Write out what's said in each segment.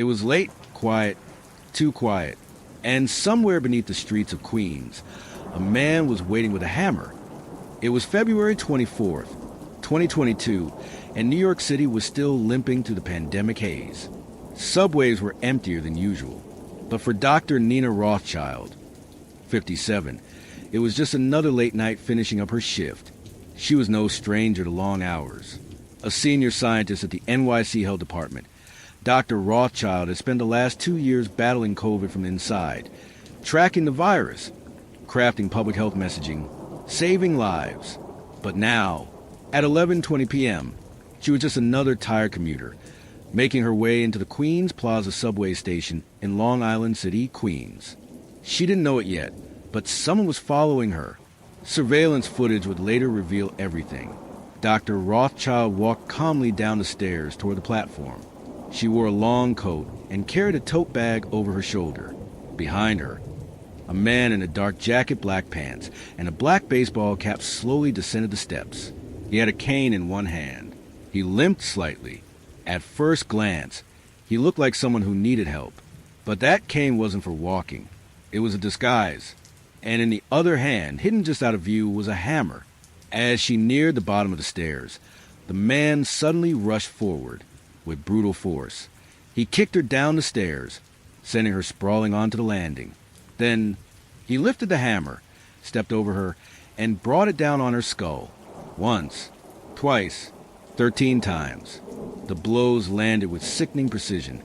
It was late, quiet, too quiet, and somewhere beneath the streets of Queens, a man was waiting with a hammer. It was February 24th, 2022, and New York City was still limping through the pandemic haze. Subways were emptier than usual, but for Dr. Nina Rothschild, 57, it was just another late night finishing up her shift. She was no stranger to long hours. A senior scientist at the NYC Health Department, Dr. Rothschild has spent the last 2 years battling COVID from inside, tracking the virus, crafting public health messaging, saving lives. But now, at 11:20 p.m., she was just another tired commuter, making her way into the Queens Plaza subway station in Long Island City, Queens. She didn't know it yet, but someone was following her. Surveillance footage would later reveal everything. Dr. Rothschild walked calmly down the stairs toward the platform. She wore a long coat and carried a tote bag over her shoulder. Behind her, a man in a dark jacket, black pants, and a black baseball cap slowly descended the steps. He had a cane in one hand. He limped slightly. At first glance, he looked like someone who needed help. But that cane wasn't for walking. It was a disguise. And in the other hand, hidden just out of view, was a hammer. As she neared the bottom of the stairs, the man suddenly rushed forward with brutal force. He kicked her down the stairs, sending her sprawling onto the landing. Then he lifted the hammer, stepped over her, and brought it down on her skull. Once, twice, 13 times. The blows landed with sickening precision,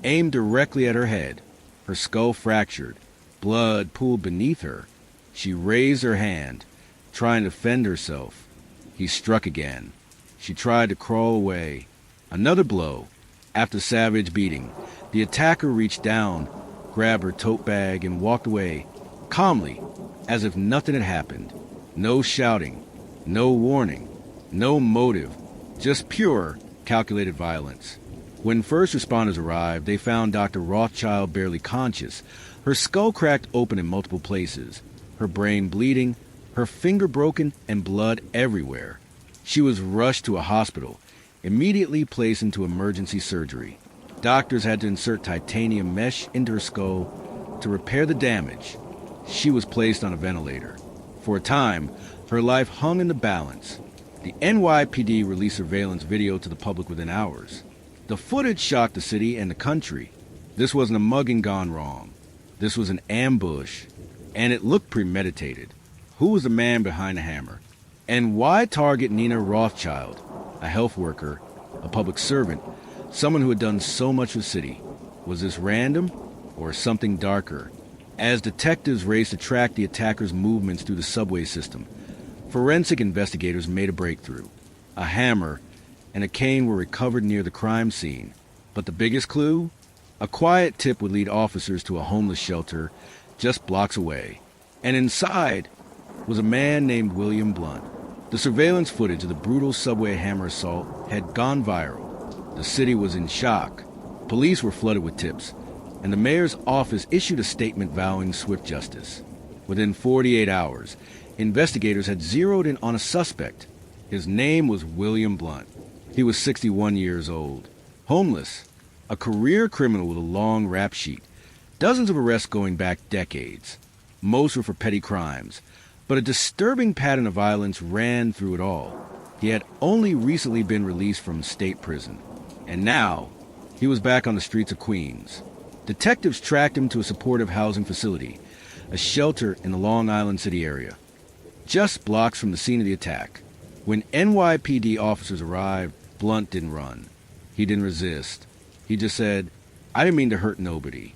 aimed directly at her head. Her skull fractured. Blood pooled beneath her. She raised her hand, trying to defend herself. He struck again. She tried to crawl away. Another blow. After savage beating, the attacker reached down, grabbed her tote bag, and walked away, calmly, as if nothing had happened. No shouting, no warning, no motive, just pure, calculated violence. When first responders arrived, they found Dr. Rothschild barely conscious, her skull cracked open in multiple places, her brain bleeding, her finger broken, and blood everywhere. She was rushed to a hospital, immediately placed into emergency surgery. Doctors had to insert titanium mesh into her skull to repair the damage. She was placed on a ventilator. For a time, her life hung in the balance. The NYPD released surveillance video to the public within hours. The footage shocked the city and the country. This wasn't a mugging gone wrong. This was an ambush, and it looked premeditated. Who was the man behind the hammer? And why target Nina Rothschild, a health worker, a public servant, someone who had done so much for the city? Was this random or something darker? As detectives raced to track the attacker's movements through the subway system, forensic investigators made a breakthrough. A hammer and a cane were recovered near the crime scene. But the biggest clue? A quiet tip would lead officers to a homeless shelter just blocks away. And inside was a man named William Blount. The surveillance footage of the brutal subway hammer assault had gone viral. The city was in shock. Police were flooded with tips, and the mayor's office issued a statement vowing swift justice. Within 48 hours, investigators had zeroed in on a suspect. His name was William Blount. He was 61 years old, homeless, a career criminal with a long rap sheet, dozens of arrests going back decades. Most were for petty crimes, but a disturbing pattern of violence ran through it all. He had only recently been released from state prison, and now he was back on the streets of Queens. Detectives tracked him to a supportive housing facility, a shelter in the Long Island City area, just blocks from the scene of the attack. When NYPD officers arrived, Blount didn't run. He didn't resist. He just said, "I didn't mean to hurt nobody."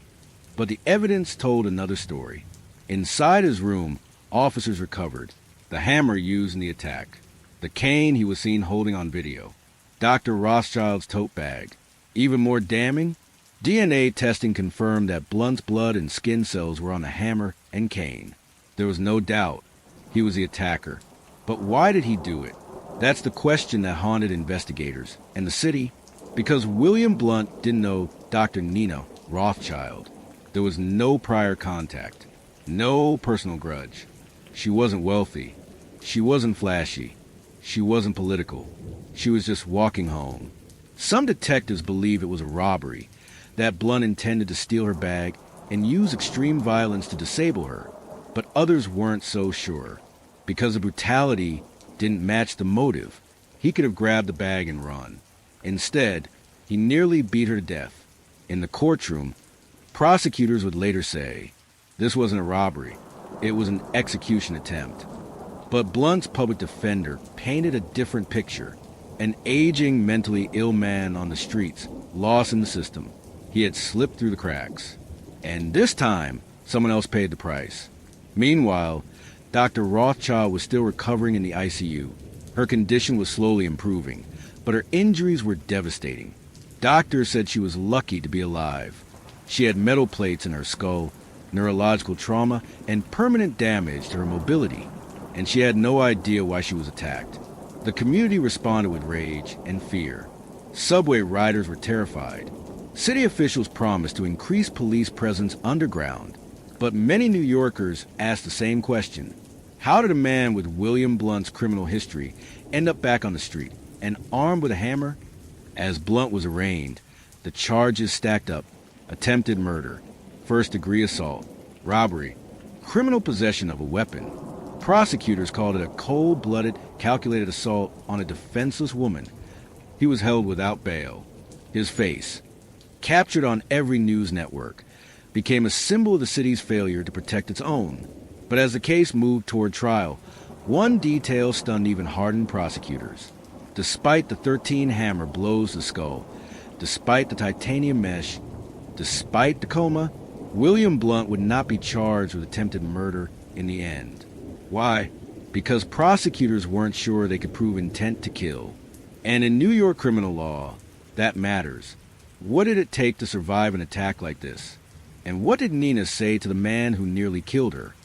But the evidence told another story. Inside his room, officers recovered the hammer used in the attack, the cane he was seen holding on video, Dr. Rothschild's tote bag. Even more damning, DNA testing confirmed that Blount's blood and skin cells were on the hammer and cane. There was no doubt he was the attacker. But why did he do it? That's the question that haunted investigators and the city. Because William Blount didn't know Dr. Nina Rothschild. There was no prior contact, no personal grudge. She wasn't wealthy. She wasn't flashy. She wasn't political. She was just walking home. Some detectives believe it was a robbery. that Blount intended to steal her bag and use extreme violence to disable her, but others weren't so sure. Because the brutality didn't match the motive, he could have grabbed the bag and run. Instead, he nearly beat her to death. In the courtroom, prosecutors would later say, this wasn't a robbery, it was an execution attempt. But Blount's public defender painted a different picture. An aging, mentally ill man on the streets, lost in the system. He had slipped through the cracks. And this time, someone else paid the price. Meanwhile, Dr. Rothschild was still recovering in the ICU. Her condition was slowly improving, but her injuries were devastating. Doctors said she was lucky to be alive. She had metal plates in her skull, neurological trauma, and permanent damage to her mobility, and she had no idea why she was attacked. The community responded with rage and fear. Subway riders were terrified. City officials promised to increase police presence underground, but many New Yorkers asked the same question. How did a man with William Blount's criminal history end up back on the street and armed with a hammer? As Blount was arraigned, the charges stacked up: attempted murder, first-degree assault, robbery, criminal possession of a weapon. Prosecutors called it a cold-blooded, calculated assault on a defenseless woman. He was held without bail. His face, captured on every news network, became a symbol of the city's failure to protect its own. But as the case moved toward trial, one detail stunned even hardened prosecutors. Despite the 13 hammer blows to the skull, despite the titanium mesh, despite the coma, William Blount would not be charged with attempted murder in the end. Why? Because prosecutors weren't sure they could prove intent to kill. And in New York criminal law, that matters. What did it take to survive an attack like this? And what did Nina say to the man who nearly killed her?